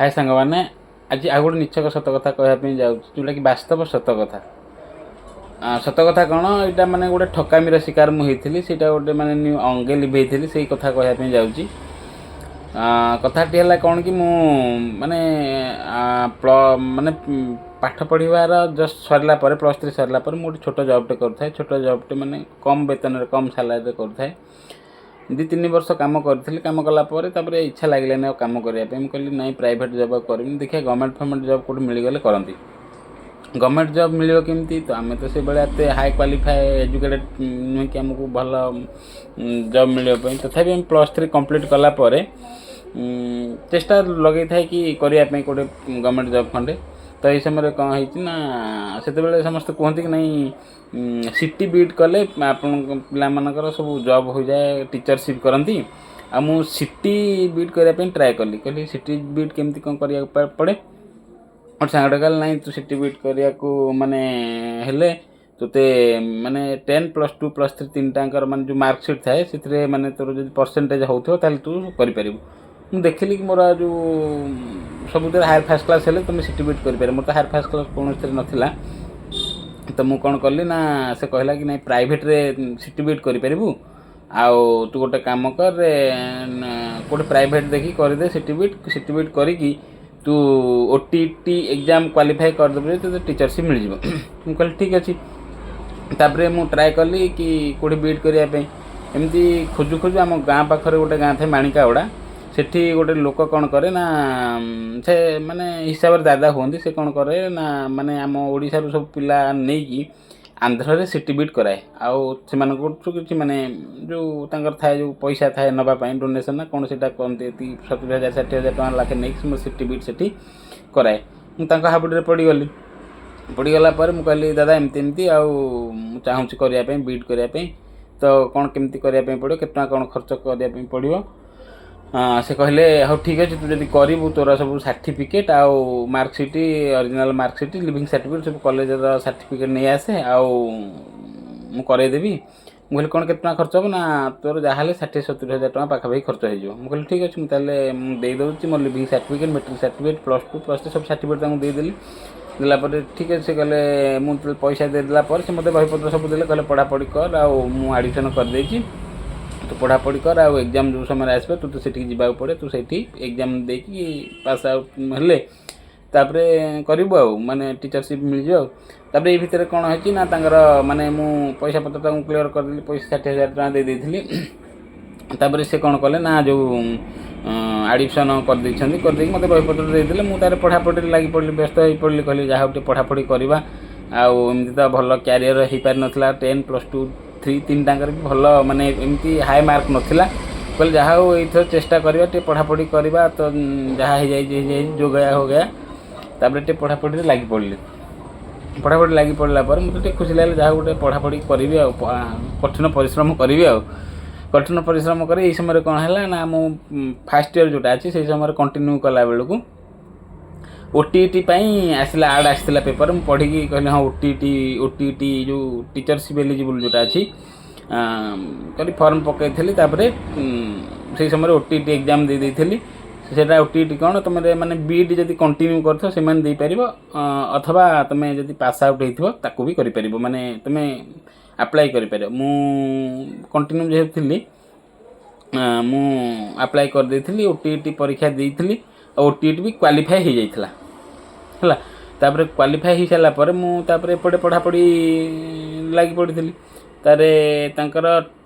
हाय सांगवाने आज आ गोटे निछक सत कथा कहवाई जाऊँ जोटा कि बास्तव सत कथा। सत कथा कौन यहाँ माने गोटे ठकामीर शिकार मुझे से गोटे माने अंगे लिभेली से कथा कहवाई जाऊँगी। कथाटी है कौन कि माने माने पाठ पढ़ार जस्ट सरला +3 सरला गोटे छोट जॉबटे करें। छोट जॉबटे माने कम वेतन कम सालारी करें। 2-3 वर्ष काम करी काम कलापर इच्छा लगे कम करने मुझे ना प्राइवेट जॉब करी देखिए गवर्नमेंट फर्मेंट जॉब कौट मिलगले करती। गवर्नमेंट जॉब मिल केमती तो आम तो से भाया एत हाई क्वालिफाए एजुकेटेड नुहे कि आमको भल जॉब मिलने तथापि +3 कंप्लीट कलापर चेष्टा लगे था कि करने गोटे गवर्नमेंट जॉब खंडे। तो ये समय कौन है से समस्त कहते कि नहीं सीटी बीट कले पाकर सब जॉब हो जाए टीचरशिप करती। मु सीटी बीट करने ट्राए कली कहली सीटी बीट केमती कौन करा पड़े। और सांगटे कहले ना तू सीटी बीट करने को माने हेले तुते माने 10 +2 +3 तीन टाँकर माने जो मार्कसीट थाए से माने तोर जो परसेंटेज होता तू कर मुझे देखिली कि मोर जो सब हायर फास्ट क्लास हेले तुम सीटी बीट कर मोर तो हायर फास्ट क्लास कौन नाला। तो मुझे कौन कली ना से कहला कि नहीं प्राइवेट रे सीटी बीट करूँ आउ तू गोटे काम कर गोटे प्राइवेट देखी करदे सीटी बीट करी तू ओटीटी एग्जाम क्वालिफाई करदे तो टीचरशिप मिल जाए। मुझे कहली ठीक अच्छे तापर मुझे ट्राए कली कि कौटे बीट करने एमती खोजु खोजु आम गाँ पाखे गोटे गाँ थे माणिकागुड़ा सेठी गोटे लोक कौन करे ना से माने हिसाब से दादा हुआ से कौन करे ना माने आम ओडिशा सब पिला नहीं कि आंध्र रे सीटी बीट कराए आउ से कि माने जो तांकर थाए जो पैसा थाए नापी डोनेसन ना कौन से कहते 70,000 60,000 टका लाखे नहीं सीटी बीट से कराए। मुझे हाबुड़े पड़गली पड़गला मुझे कहली दादा एमती एमती चाहूँगी करने बीट करने तो कौन केमती करने पड़ो केतना कौन खर्च करने पड़ो। से कहले हाँ ठीक अच्छे तू जब करू तोर सब सर्टिफिकेट आउ marksheet original marksheet leaving certificate सब कॉलेज सर्टिफिकेट नहीं आसे आउ करदेवी। मुझे कौन केतना खर्च हम ना तोर जहाँ 60-70,000 टका पाखापाखि खर्च हो। मुझे ठीक अच्छे मुझे देदे मोर लिविंग सर्टिफिकेट मेट्रिक सर्टिफिकेट +2 +3 सब सर्टिफिकेट देदेली देलापर ठीक अच्छे कहले मुझे पैसा देदेला से मतलब बहीपत्र सब देले कहले पढ़ापढ़ी कर आडमिशन करदे तो पढ़ापढ़ी कर आउ एग्जाम जो समय आसो तू तो सेठी जावाक पड़े तू सेठी एग्जाम देकी पास आउट हेले तापरे करू आउ माने टीचरशिप मिल जाओ। तापर ये भितर कौन है ना तांकर माने मु पैसा पत्र क्लियर करदेली पैसा 60,000 टका दे देथिली। तापर से कौन कले ना जो एडमिशन करदे मत बहीपत्र देदेले मुझे पढ़ापढ़ी लगी पड़ी व्यस्त हो पड़ी कहली जहाँ गोटे पढ़ापढ़ी करवा आमती तो भल क्यारियर हो पार नाला 10 +2 3 तीन टाँगर भी भल माने एमती हाई मार्क नाला कहले जहाँ हो ये चेष्टा करवा पढ़ापढ़ी करवा तो जहाँ हो जाए जो गया हो गया। तापर पढ़ापढ़ी लगी पड़े पढ़ापढ़ी लगी पड़ला मतलब खुशी लगे जहाँ गोटे पढ़ापढ़ी करी कठिन परिश्रम करी कठिन परिश्रम कर ये समय कौन है ना मु फास्ट ईयर जोटा अच्छी से समय कंटिन्यू कला बेलू ओटीटी आसला आड आसला पेपर मुझे पढ़ी कहली हाँ ओटीटी जो टीचरशिप एलिजिबल जोटा अच्छी करी फॉर्म पकई से समय ओटीटी एग्जाम दे देती से ओटीटी कौन तुम मैंने बीट जब कंटिन्यू कर दे पार अथवा तुम्हें जब पास आउट हो भी कर माने तुम्हें अप्लाई कर कंटिन्यू जेहतु थी मु अप्लाई कर देती ओटीटी परीक्षा देती ओटीटी भी क्वालिफाई हो जाता है। तापर क्वालिफाई हो सारापर मुझे एपटे पढ़ापढ़ी लगी पड़ी तार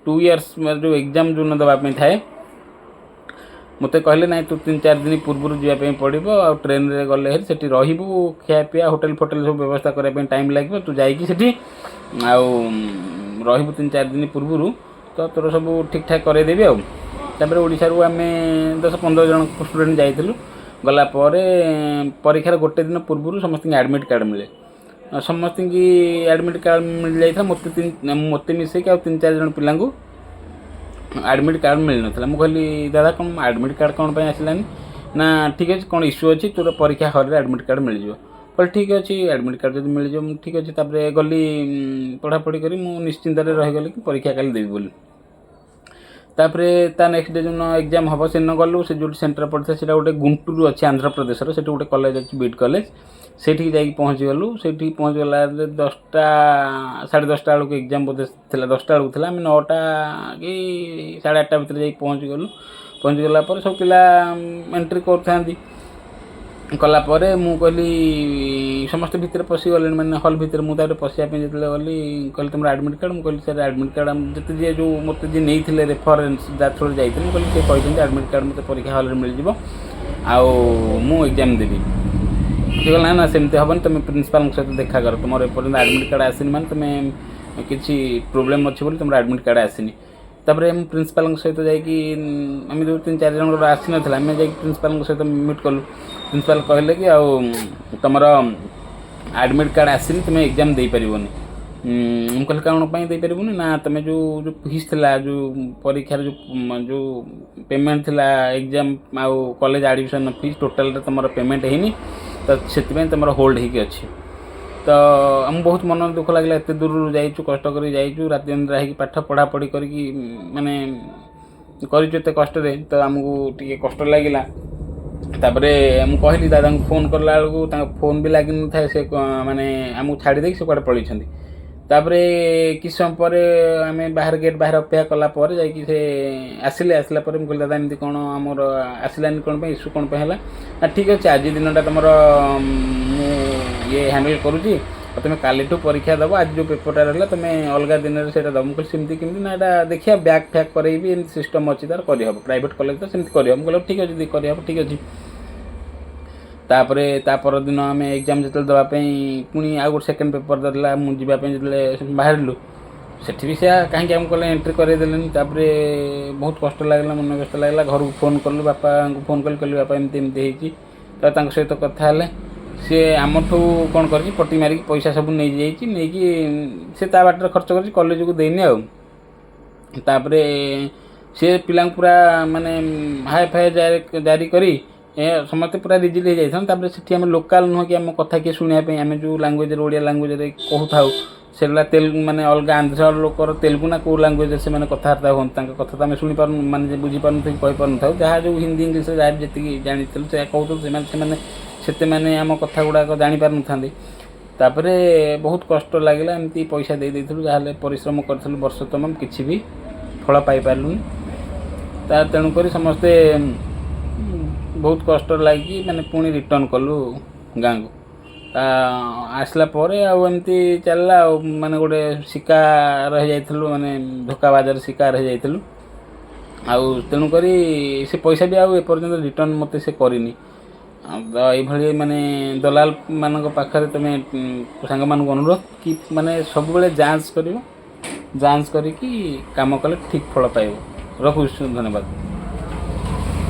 2 इयर्स जो एग्जाम जो न देवाई थाए मत कहले ना तू 3-4 दिन पूर्व जावाई पड़ो आ ट्रेन रे गले से रू खिया पिया होटेल फोटेल सब व्यवस्था करने टाइम लगे तू जाकि रू 3-4 दिन पूर्व तो तोर सब ठीक ठाक करदेवी आउे ओडिशा आम 10-15 जन स्टूडेंट जाइलु गला परीक्षार गोटे दिन पूर्व समस्त एडमिट कार्ड मिले समस्त की एडमिट कार्ड मिल जाता मत मिसेक 3-4 जन पिला एडमिट कार्ड मिल नाला। मुझे कहली दादा कौन एडमिट कार्ड कौन आसलानी ना ठीक अच्छे कौन इश्यू अच्छी तोर परीक्षा हॉल एडमिट कार्ड मिल जाए कहले ठीक अच्छे एडमिट कार्ड जब मिल जाए ठीक अच्छे तापर गली पढ़ापढ़ी करी निश्चिंत रहीगली कि परीक्षा काली देवी बोली। तापरे ता नेक्स्ट डे जो एग्जाम हम से न गलु से जो सेंटर पड़ता है गोटे गुंटूर अच्छे आंध्र प्रदेश से गोटे कॉलेज अच्छी बीट कॉलेज से पहुँची गलु से पहुँच गला 10टा 10:30 बेलू एग्जाम बोधे 10टा बेलू आम 9टा कि 8:30 भितर जा पहुँच गलु पहुँच गला सब पिला एंट्री कर कलापर मु कहली समस्त भितर पशि गले मैंने हल भितर मुझे पशियापी जो गली कहली तुम एडमिट कार्ड मुझे कहली सर एडमिट कार्ड जिते जी जो मत जी नहीं रेफरेन्स जा थ्रू जाइए कहली से कहते एडमिट कार्ड मत परीक्षा हल मिल जाऊ एग्जाम देवी सी ना ना सेमती हेनी तुम प्रिंसिपाल सहित देखा कर तुम एपर्तन एडमिट कार्ड आसनी मैंने तुम्हें किसी प्रोब्लेम अच्छी बोली तुम एडमिट कार्ड आसनी तापर प्रिंसिपाल सहित जामें जो 3-4 जन आसी ना आम जा प्रिंसिपाल सहित मीट कलु प्रिंसिपाल कहले कि आउ तुम एडमिट कार्ड आसनी तुम एग्जाम दे पारबनी मुझे कहल कौन दे पारबनी ना तुम जो जो फीस थिला जो परीक्षार जो पेमेंट थिला एग्जाम आउ कॉलेज एडमिशन फीस टोटाल तुम पेमेंट है तो से तुम होल्ड होगी अच्छी तो आम बहुत मन दुख लगे एत दूर जाइचु कष्ट कर जाइचु राति अंधेरा हो पाठ पढ़ापढ़ी करी माने करते कष्ट तो आमको टी कष्ट लगिला तापरे मुझे कहली दादा को फोन करला बेलू फोन भी लगी न था से माने आमको छाड़ी से कड़े पलैं तापरे कि समय पर आम बाहर गेट बाहर अपेक्षा कलापर जा आसिले आसला मुझे दादा एमती कौन आमर आसलानी कौन इश्यू कौन है ठीक अच्छे आज दिनटा तुम ये हैंडल करुँची तुम काली परीक्षा दब आज जो पेपरटा रहा तुम अलग दिन से दब मुझे सेमती केमती ना यहाँ देखिए बैक फैक करें सिस्टम अच्छी तार करहब प्राइवेट कॉलेज तो सेमती करहब मुझे ठीक अच्छे करहब ठीक अच्छे तापर तापर दिन आम एग्जाम जो देवाई पुणी आउ गोटे सेकेंड पेपर देला मुझे जो बाहर से भी से कहीं आम कले एंट्री करदेले बहुत कष्ट लगला मन कष्ट लगला घर को फोन कलु बापा को फोन कल कहली बापा एमती एमती तो सहित कथा सी आम ठू कौन कर पटी मारिक पैसा सब नहीं से बाटर खर्च कर कॉलेज को देनी आपर सी पिला पूरा माने हाई फाई जारी करी समस्त पूरा रिजिल हो जाता से लोकाल नुह कि आम कथा किए शुणापी आम जो लांगुएज ओडिया लांगुएज कहू था से तेलुगु माने अलग आंध्र लोकर तेलुगु ना कौ लांगुएज से कथबार्ता हूँ कथा तो आम शुणी पार माने बुझीपार कहीपर था जहाँ जो हिंदी इंग्लीश जी जानी से कहते से मैंने आम कथा गुड़ाक जापार नापर बहुत कष्ट लगे एमती पैसा दे देलु जहाँ परिश्रम करूँ वर्ष तमाम किसी भी फल पाइलुनि तेणुक समस्ते बहुत कष्ट लगी मैंने पुणी रिटर्न कलु गाँ को आसला आमती चलला माने गोटे शिकार रह जाइलु माने धोखाबाजार शिकार रह जाइलु तेणुक से पैसा भी आपर्यंत रिटर्न मत से करनी तो ये माने दलाल मान पाखे तुम सांग मान अनुरोध कि माने सब बेले जांच कर जांच करी काम कले ठीक फल पाइब रखुछ धन्यवाद।